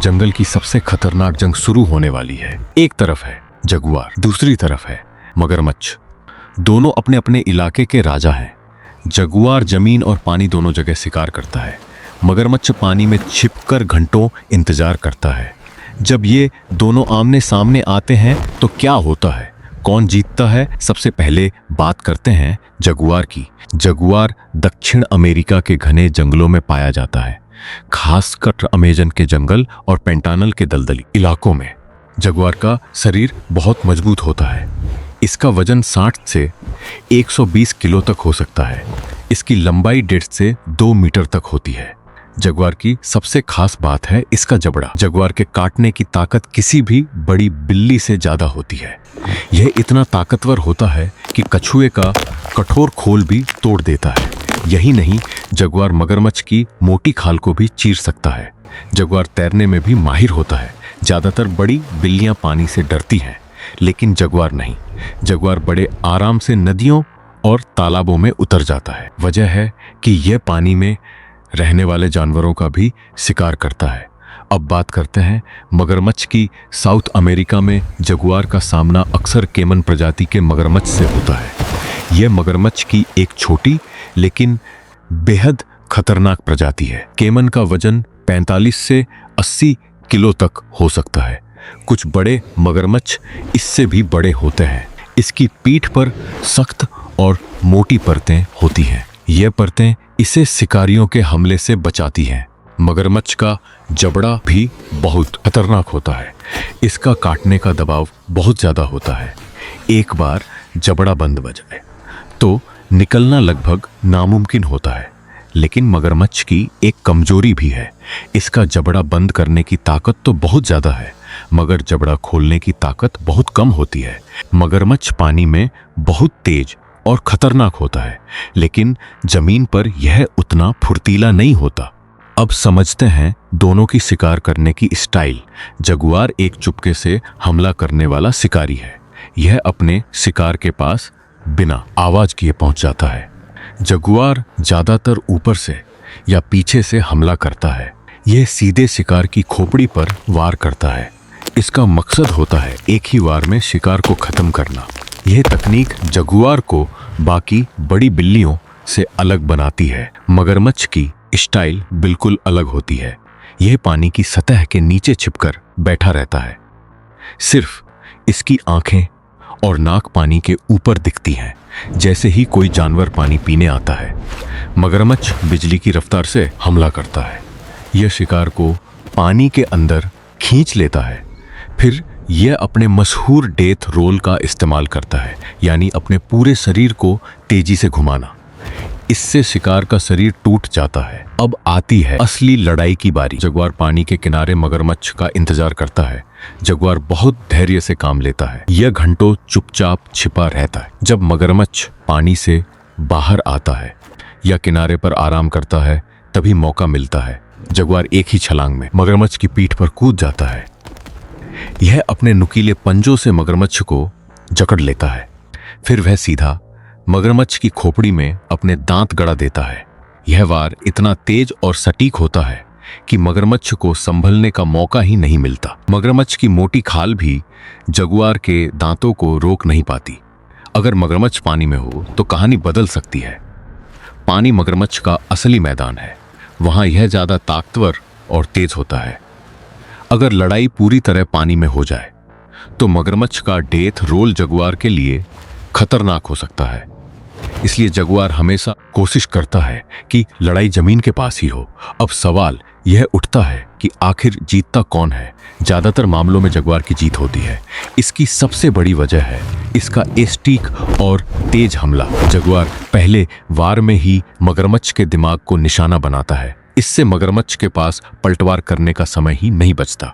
जंगल की सबसे खतरनाक जंग शुरू होने वाली है। एक तरफ है जगुआर, दूसरी तरफ है मगरमच्छ। दोनों अपने अपने इलाके के राजा हैं। जगुआर जमीन और पानी दोनों जगह शिकार करता है। मगरमच्छ पानी में छिपकर घंटों इंतजार करता है। जब ये दोनों आमने सामने आते हैं तो क्या होता है, कौन जीतता है? सबसे पहले बात करते हैं जगुआर की। जगुआर दक्षिण अमेरिका के घने जंगलों में पाया जाता है, खासकर अमेजन के जंगल और पेंटानल के दलदली इलाकों में। जगुआर का शरीर बहुत मजबूत होता है। इसका वजन 60 से 120 किलो तक हो सकता है। इसकी लंबाई 1.5 से 2 मीटर तक होती है। जगुआर की सबसे खास बात है इसका जबड़ा। जगुआर के काटने की ताकत किसी भी बड़ी बिल्ली से ज्यादा होती है। यह इतना ताकतवर होता है कि कछुए का कठोर खोल भी तोड़ देता है। यही नहीं, जगुआर मगरमच्छ की मोटी खाल को भी चीर सकता है। जगुआर तैरने में भी माहिर होता है। ज्यादातर बड़ी बिल्लियां पानी से डरती हैं, लेकिन जगुआर नहीं। जगुआर बड़े आराम से नदियों और तालाबों में उतर जाता है। वजह है कि यह पानी में रहने वाले जानवरों का भी शिकार करता है। अब बात करते हैं मगरमच्छ की। साउथ अमेरिका में जगुआर का सामना अक्सर केमन प्रजाति के मगरमच्छ से होता है। यह मगरमच्छ की एक छोटी लेकिन बेहद खतरनाक प्रजाति है। केमन का वजन 45 से 80 किलो तक हो सकता है। कुछ बड़े मगरमच्छ इससे भी बड़े होते हैं। इसकी पीठ पर सख्त और मोटी परतें होती हैं। ये परतें इसे शिकारियों के हमले से बचाती हैं। मगरमच्छ का जबड़ा भी बहुत खतरनाक होता है। इसका काटने का दबाव बहुत ज्यादा होता है। एक बार जबड़ा बंद हो जाए तो निकलना लगभग नामुमकिन होता है। लेकिन मगरमच्छ की एक कमजोरी भी है। इसका जबड़ा बंद करने की ताकत तो बहुत ज्यादा है, मगर जबड़ा खोलने की ताकत बहुत कम होती है। मगरमच्छ पानी में बहुत तेज और खतरनाक होता है, लेकिन जमीन पर यह उतना फुर्तीला नहीं होता। अब समझते हैं दोनों की शिकार करने की स्टाइल। जगुआर एक चुपके से हमला करने वाला शिकारी है। यह अपने शिकार के पास बिना आवाज किए पहुंच जाता है। जगुआर ज्यादातर ऊपर से या पीछे से हमला करता है। यह सीधे शिकार की खोपड़ी पर वार करता है। इसका मकसद होता है एक ही वार में शिकार को खत्म करना। यह तकनीक जगुआर को बाकी बड़ी बिल्लियों से अलग बनाती है। मगरमच्छ की स्टाइल बिल्कुल अलग होती है। यह पानी की सतह के नीचे छिपकर बैठा रहता है। सिर्फ इसकी आंखें और नाक पानी के ऊपर दिखती हैं। जैसे ही कोई जानवर पानी पीने आता है, मगरमच्छ बिजली की रफ्तार से हमला करता है। यह शिकार को पानी के अंदर खींच लेता है। फिर यह अपने मशहूर डेथ रोल का इस्तेमाल करता है, यानी अपने पूरे शरीर को तेजी से घुमाना। इससे शिकार का शरीर टूट जाता है। अब आती है असली लड़ाई की बारी। जगुआर पानी के किनारे मगरमच्छ का इंतजार करता है। जगुआर बहुत धैर्य से काम लेता है। यह घंटों चुपचाप छिपा रहता है। जब मगरमच्छ पानी से बाहर आता है या किनारे पर आराम करता है, तभी मौका मिलता है। जगुआर एक ही छलांग में मगरमच्छ की पीठ पर कूद जाता है। यह अपने नुकीले पंजों से मगरमच्छ को जकड़ लेता है। फिर वह सीधा मगरमच्छ की खोपड़ी में अपने दांत गड़ा देता है। यह वार इतना तेज और सटीक होता है कि मगरमच्छ को संभलने का मौका ही नहीं मिलता। मगरमच्छ की मोटी खाल भी जगुआर के दांतों को रोक नहीं पाती। अगर मगरमच्छ पानी में हो तो कहानी बदल सकती है। पानी मगरमच्छ का असली मैदान है। वहां यह ज्यादा ताकतवर और तेज होता है। अगर लड़ाई पूरी तरह पानी में हो जाए तो मगरमच्छ का डेथ रोल जगुआर के लिए खतरनाक हो सकता है। इसलिए जगुआर हमेशा कोशिश करता है कि लड़ाई जमीन के पास ही हो। अब सवाल यह उठता है कि आखिर जीतता कौन है? ज्यादातर मामलों में जगुआर की जीत होती है। इसकी सबसे बड़ी वजह है इसका एस्टीक और तेज हमला। जगुआर पहले वार में ही मगरमच्छ के दिमाग को निशाना बनाता है। इससे मगरमच्छ के पास पलटवार करने का समय ही नहीं बचता।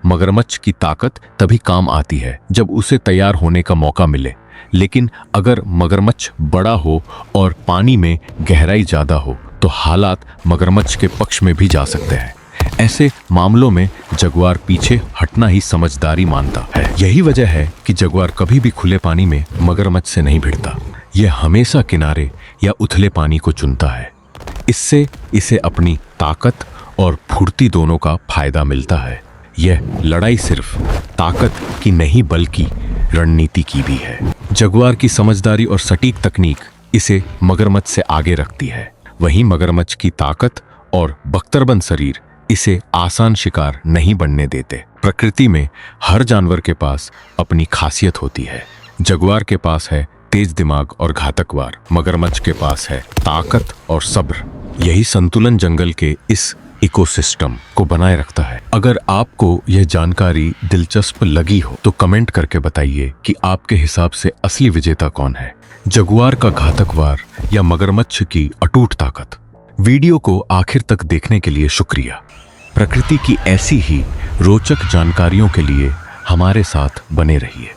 मगरमच्छ की ताकत तभी काम आती है जब उसे तैयार होने का मौका मिले। लेकिन अगर मगरमच्छ बड़ा हो और पानी में गहराई ज्यादा हो तो हालात मगरमच्छ के पक्ष में भी जा सकते हैं। ऐसे मामलों में जगुआर पीछे हटना ही समझदारी मानता है। यही वजह है कि जगुआर कभी भी खुले पानी में मगरमच्छ से नहीं भिड़ता। यह हमेशा किनारे या उथले पानी को चुनता है। इससे इसे अपनी ताकत और फुर्ती दोनों का फायदा मिलता है। यह लड़ाई सिर्फ ताकत की नहीं बल्कि रणनीति की भी है। जगुआर की समझदारी और सटीक तकनीक इसे मगरमच्छ से आगे रखती है। वहीं मगरमच्छ की ताकत और बख्तरबंद शरीर इसे आसान शिकार नहीं बनने देते। प्रकृति में हर जानवर के पास अपनी खासियत होती है। जगुआर के पास है तेज दिमाग और घातक वार, मगरमच्छ के पास है ताकत और सब्र। यही संतुलन जंगल के इस इकोसिस्टम को बनाए रखता है। अगर आपको यह जानकारी दिलचस्प लगी हो तो कमेंट करके बताइए कि आपके हिसाब से असली विजेता कौन है, जगुआर का घातक वार या मगरमच्छ की अटूट ताकत। वीडियो को आखिर तक देखने के लिए शुक्रिया। प्रकृति की ऐसी ही रोचक जानकारियों के लिए हमारे साथ बने रहिए।